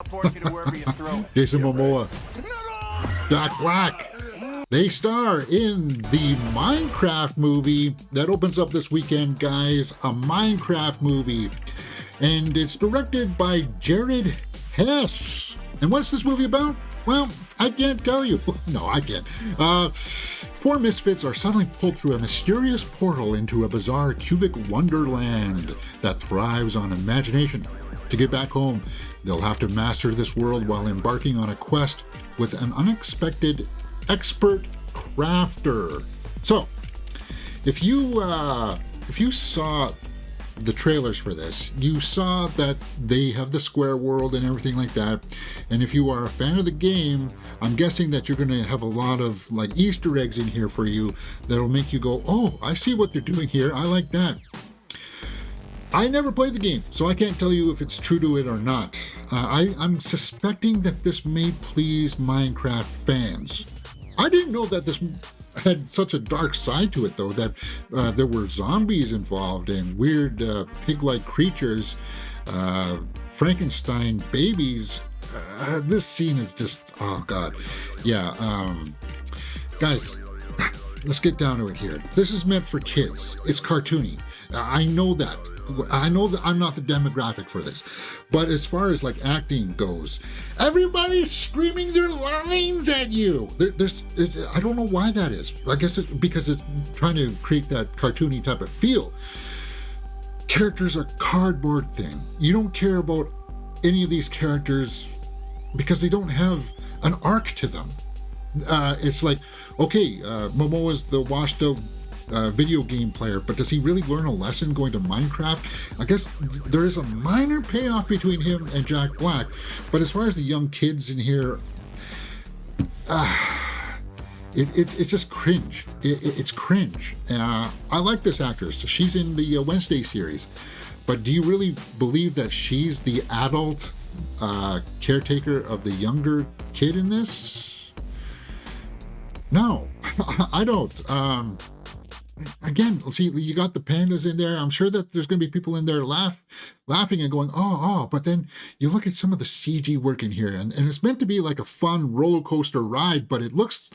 Support you to wherever you throw it. Jason Momoa, Jack Black. They star in the Minecraft movie that opens up this weekend, guys. A Minecraft movie. And it's directed by Jared Hess. And what's this movie about? Well, I can't tell you. No, I can't. Four misfits are suddenly pulled through a mysterious portal into a bizarre cubic wonderland that thrives on imagination. To get back home, they'll have to master this world while embarking on a quest with an unexpected expert crafter. So, if you saw the trailers for this, you saw that they have the square world and everything like that. And if you are a fan of the game, I'm guessing that you're going to have a lot of like Easter eggs in here for you that'll make you go, oh, I see what they're doing here. I like that. I never played the game, so I can't tell you if it's true to it or not. I'm suspecting that this may please Minecraft fans. I didn't know that this had such a dark side to it, though, that there were zombies involved and weird pig-like creatures, Frankenstein babies. This scene is just, oh God. Yeah, guys, let's get down to it here. This is meant for kids. It's cartoony. I know that. I know that I'm not the demographic for this, but as far as like acting goes, everybody's screaming their lines at you. I don't know why that is. I guess it's because it's trying to create that cartoony type of feel. Characters are cardboard thin. You don't care about any of these characters because they don't have an arc to them. It's like, okay, Momoa's the washed out video game player, but does he really learn a lesson going to Minecraft? I guess there is a minor payoff between him and Jack Black, but as far as the young kids in here, it's just cringe. It's cringe. I like this actress. She's in the Wednesday series, but do you really believe that she's the adult caretaker of the younger kid in this? No, I don't. Again, see, you got the pandas in there. I'm sure that there's going to be people in there laughing and going, oh, but then you look at some of the CG work in here, and it's meant to be like a fun roller coaster ride, but it looks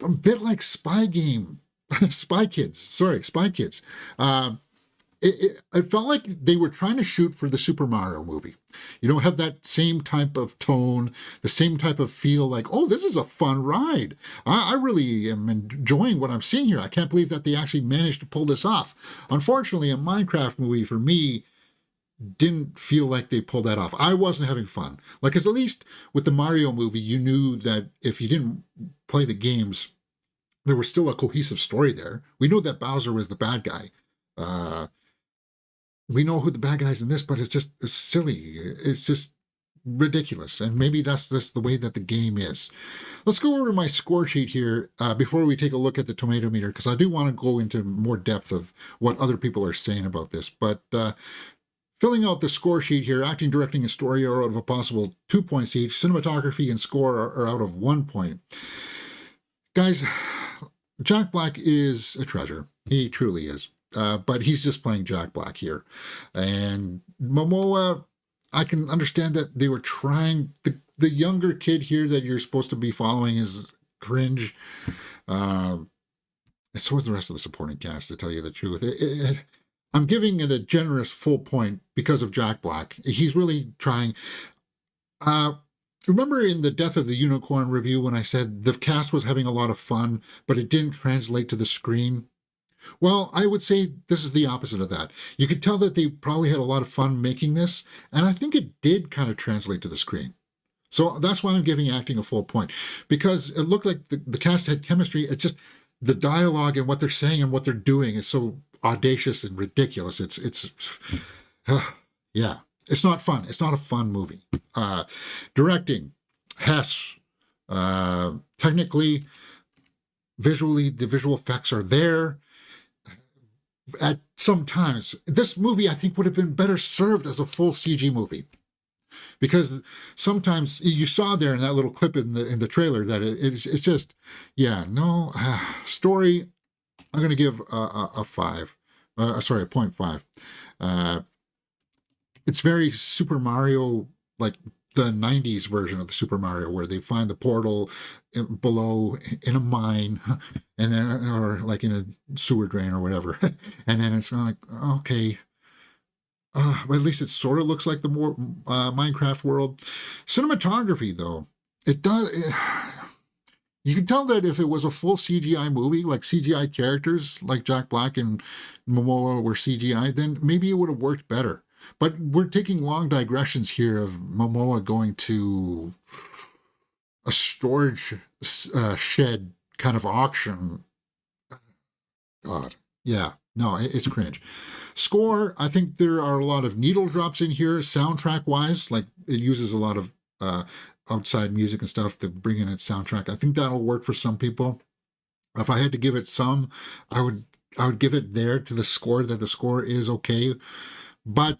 a bit like Spy Kids. It felt like they were trying to shoot for the Super Mario movie. You don't have that same type of tone, the same type of feel like, oh, this is a fun ride. I really am enjoying what I'm seeing here. I can't believe that they actually managed to pull this off. Unfortunately, a Minecraft movie for me didn't feel like they pulled that off. I wasn't having fun. Like, 'cause at least with the Mario movie, you knew that if you didn't play the games, there was still a cohesive story there. We know that Bowser was the bad guy. We know who the bad guys in this, but it's silly. It's just ridiculous. And maybe that's just the way that the game is. Let's go over my score sheet here before we take a look at the tomato meter, because I do want to go into more depth of what other people are saying about this. But filling out the score sheet here, acting, directing, and story are out of a possible 2 points each. Cinematography and score are out of 1 point. Guys, Jack Black is a treasure. He truly is. But he's just playing Jack Black here. And Mamoa, I can understand that they were trying, the younger kid here that you're supposed to be following is cringe. So is the rest of the supporting cast, to tell you the truth. I'm giving it a generous full point because of Jack Black. He's really trying. Remember in the Death of the Unicorn review when I said the cast was having a lot of fun, but it didn't translate to the screen? Well, I would say this is the opposite of that. You could tell that they probably had a lot of fun making this, and I think it did kind of translate to the screen. So that's why I'm giving acting a full point, because it looked like the cast had chemistry. It's just the dialogue and what they're saying and what they're doing is so audacious and ridiculous. Yeah, it's not fun. It's not a fun movie. Directing, Hess. Technically, visually, the visual effects are there. At some times, this movie I think would have been better served as a full CG movie, because sometimes you saw there in that little clip in the trailer that it's just, yeah, no. Story, I'm going to give a 5. A 0.5. It's very Super Mario, like the 90s version of the Super Mario where they find the portal below in a mine and then or like in a sewer drain or whatever. And then it's like, okay, but at least it sort of looks like the more Minecraft world. Cinematography, though, it does. You can tell that if it was a full CGI movie, like CGI characters like Jack Black and Momoa were CGI, then maybe it would have worked better. But we're taking long digressions here of Momoa going to a storage shed kind of auction. God, yeah, no, it's cringe. Score, I think there are a lot of needle drops in here, soundtrack wise. Like it uses a lot of outside music and stuff to bring in its soundtrack. I think that'll work for some people. If I had to give it some, I would give it there to the score, that the score is okay. But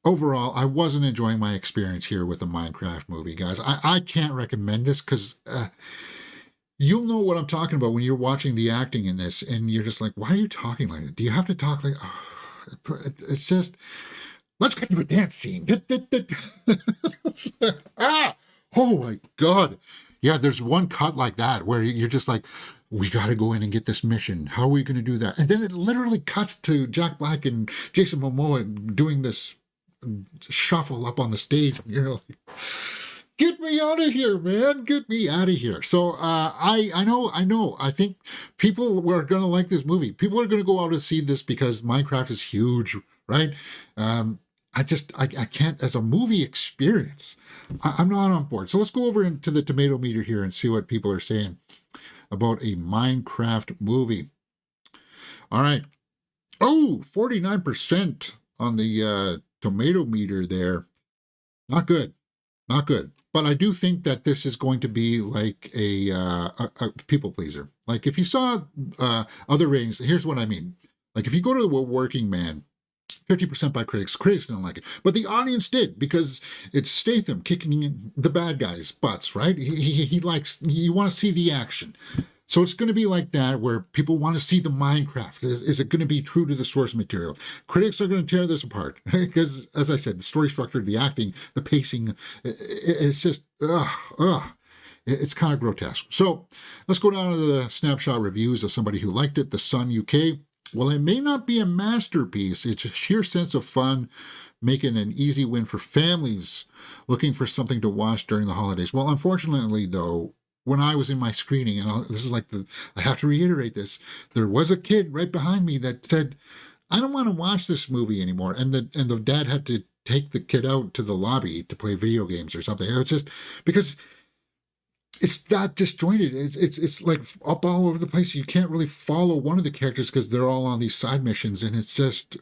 overall, I wasn't enjoying my experience here with the Minecraft movie, guys. I can't recommend this because you'll know what I'm talking about when you're watching the acting in this, and you're just like, why are you talking like that? Do you have to talk like... it's just... Let's get to a dance scene. Ah! Oh my God. Yeah, there's one cut like that where you're just like, we got to go in and get this mission. How are we going to do that? And then it literally cuts to Jack Black and Jason Momoa doing this shuffle up on the stage. You know, get me out of here, man. Get me out of here. So I know. I think people are going to like this movie. People are going to go out and see this because Minecraft is huge, right? I can't, as a movie experience, I'm not on board. So let's go over into the tomato meter here and see what people are saying about a Minecraft movie. All right. Oh, 49% on the tomato meter there. Not good. Not good. But I do think that this is going to be like a people pleaser. Like if you saw other ratings, here's what I mean. Like if you go to the Working Man, 50% by critics. Critics didn't like it. But the audience did because it's Statham kicking the bad guys' butts, right? He likes, you want to see the action. So it's going to be like that where people want to see the Minecraft. Is it going to be true to the source material? Critics are going to tear this apart because, as I said, the story structure, the acting, the pacing, it's just, it's kind of grotesque. So let's go down to the snapshot reviews of somebody who liked it. The Sun UK. Well, it may not be a masterpiece. It's a sheer sense of fun, making an easy win for families looking for something to watch during the holidays. Well, unfortunately, though, when I was in my screening, and this is like I have to reiterate this, there was a kid right behind me that said, I don't want to watch this movie anymore. And the dad had to take the kid out to the lobby to play video games or something. It's just because it's that disjointed. It's like up all over the place. You can't really follow one of the characters because they're all on these side missions, and it's just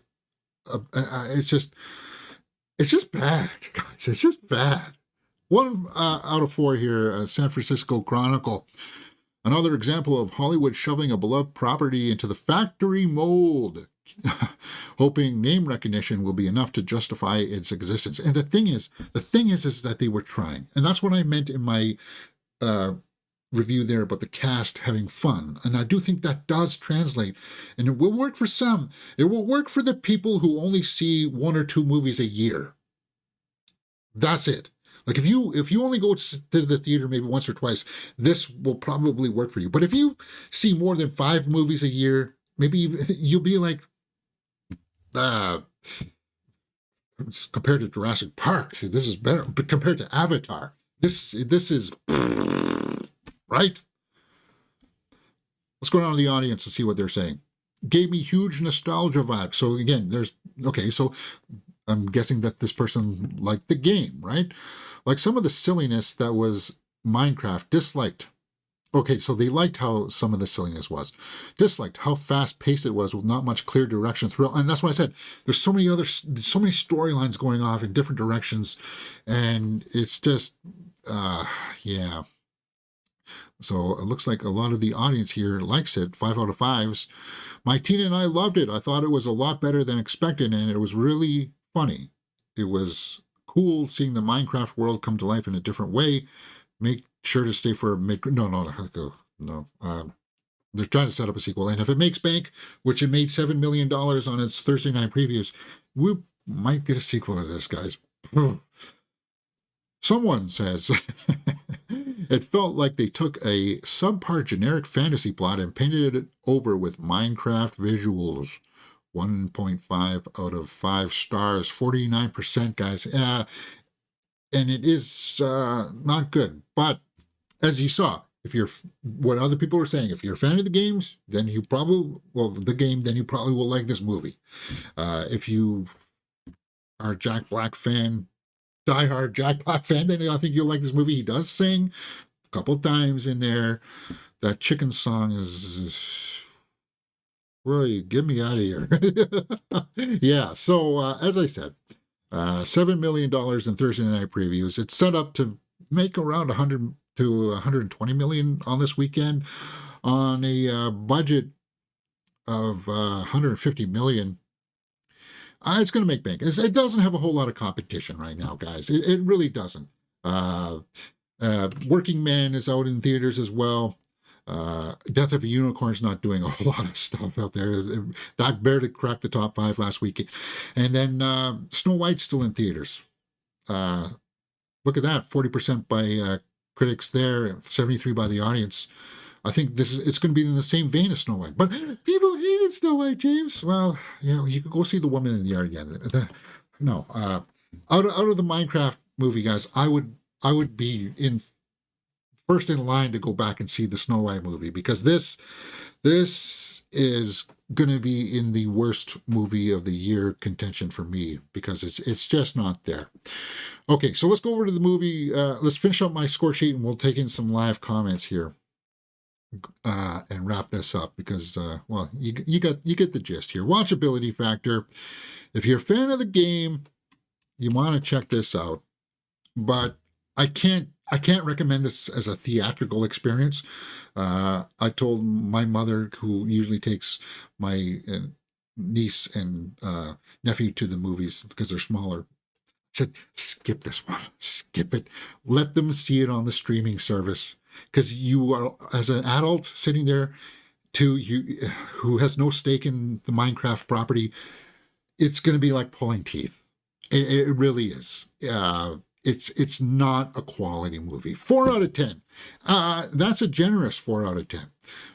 bad, guys. It's just bad. 1 out of 4 here. San Francisco Chronicle. Another example of Hollywood shoving a beloved property into the factory mold, hoping name recognition will be enough to justify its existence. And the thing is that they were trying, and that's what I meant in my review there about the cast having fun. And I do think that does translate, and it will work for some. It will work for the people who only see 1 or 2 movies a year. That's it. Like if you only go to the theater maybe once or twice, this will probably work for you. But if you see more than 5 movies a year, maybe you'll be like, compared to Jurassic Park, this is better. But compared to Avatar, this is right. Let's go down to the audience and see what they're saying. Gave me huge nostalgia vibes. So again, so I'm guessing that this person liked the game, right? Like some of the silliness that was Minecraft, disliked. Okay, so they liked how some of the silliness was. Disliked how fast-paced it was with not much clear direction through. And that's what I said. There's so many storylines going off in different directions. And it's just, yeah. So it looks like a lot of the audience here likes it. 5 out of 5s. My teen and I loved it. I thought it was a lot better than expected, and it was really funny. It was cool seeing the Minecraft world come to life in a different way. Make sure to stay for a no. They're trying to set up a sequel, and if it makes bank, which it made $7 million on its Thursday night previews, we might get a sequel to this, guys. Someone says, it felt like they took a subpar generic fantasy plot and painted it over with Minecraft visuals. 1.5 out of 5 stars, 49%, guys. And it is not good. But as you saw, if you're what other people are saying, if you're a fan of the games, then you probably then you probably will like this movie. If you are a Jack Black fan, diehard Jack Black fan, then I think you'll like this movie. He does sing a couple times in there. That chicken song is really, get me out of here. Yeah, so as I said, $7 million in Thursday night previews. It's set up to make around 100 to 120 million on this weekend on a budget of 150 million. It's going to make bank. It doesn't have a whole lot of competition right now, guys. It really doesn't. Working Man is out in theaters as well. Death of a Unicorn is not doing a whole lot of stuff out there. That barely cracked the top 5 last week. And then Snow White's still in theaters. Look at that, 40% by critics there, 73% by the audience. I think it's going to be in the same vein as Snow White. But people hated Snow White, James. Well, yeah, you could go see The Woman in the Yard again. No, out of the Minecraft movie, guys, I would be in first in line to go back and see the Snow White movie, because this is going to be in the worst movie of the year contention for me, because it's just not there. Okay, so let's go over to the movie. Let's finish up my score sheet, and we'll take in some live comments here and wrap this up, because well, you get the gist here. Watchability factor. If you're a fan of the game, you want to check this out, but I can't recommend this as a theatrical experience. I told my mother, who usually takes my niece and nephew to the movies because they're smaller, I said, skip this one, skip it. Let them see it on the streaming service, because you are, as an adult sitting there, who has no stake in the Minecraft property, it's going to be like pulling teeth. It really is. It's not a quality movie. 4 out of 10. That's a generous 4 out of 10,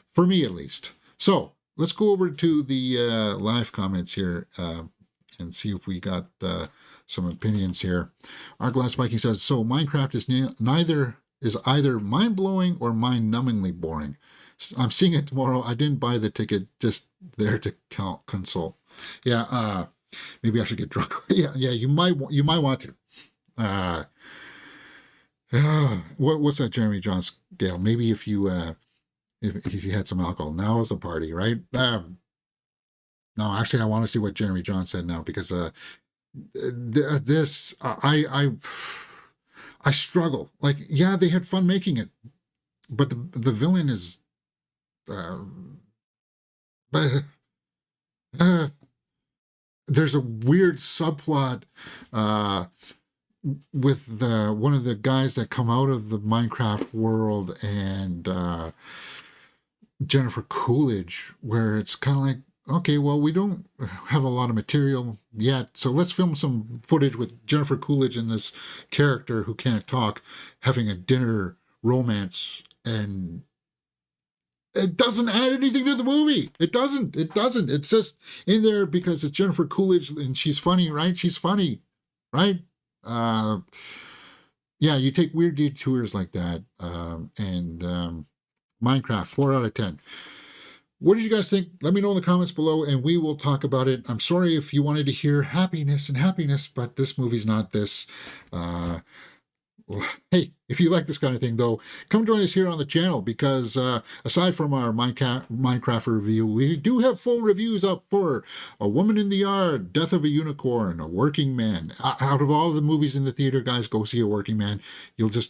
for me at least. So let's go over to the live comments here and see if we got some opinions here. Our Glass Viking says, so Minecraft is either mind-blowing or mind-numbingly boring. I'm seeing it tomorrow. I didn't buy the ticket, just there to consult. Yeah, maybe I should get drunk. yeah, you might want to. What's that Jeremy John scale? Maybe if you had some alcohol. Now is a party, right? No, actually, I want to see what Jeremy John said now, because this I struggle. Like, yeah, they had fun making it, but the villain is there's a weird subplot with one of the guys that come out of the Minecraft world and Jennifer Coolidge, where it's kind of like, okay, well, we don't have a lot of material yet, so let's film some footage with Jennifer Coolidge and this character who can't talk having a dinner romance, and it doesn't add anything to the movie. It doesn't. It's just in there because it's Jennifer Coolidge and she's funny, right? She's funny, right? Yeah, you take weird detours like that. And Minecraft, 4 out of 10. What did you guys think? Let me know in the comments below, and we will talk about it. I'm sorry if you wanted to hear happiness, but this movie's not this. Hey, if you like this kind of thing, though, come join us here on the channel, because aside from our Minecraft review, we do have full reviews up for A Woman in the Yard, Death of a Unicorn, A Working Man. Out of all the movies in the theater, guys, go see A Working Man. It's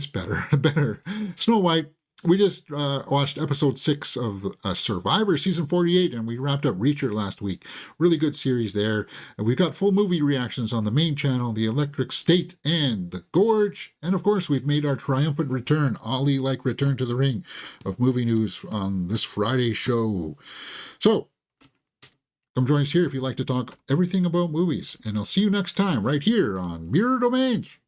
better. Snow White. We just watched episode 6 of Survivor season 48, and we wrapped up Reacher last week. Really good series there. And we've got full movie reactions on the main channel, The Electric State and The Gorge. And of course, we've made our triumphant return, Ali-like return to the ring of movie news on this Friday show. So Come join us here if you'd like to talk everything about movies. And I'll see you next time right here on Mirror Domains.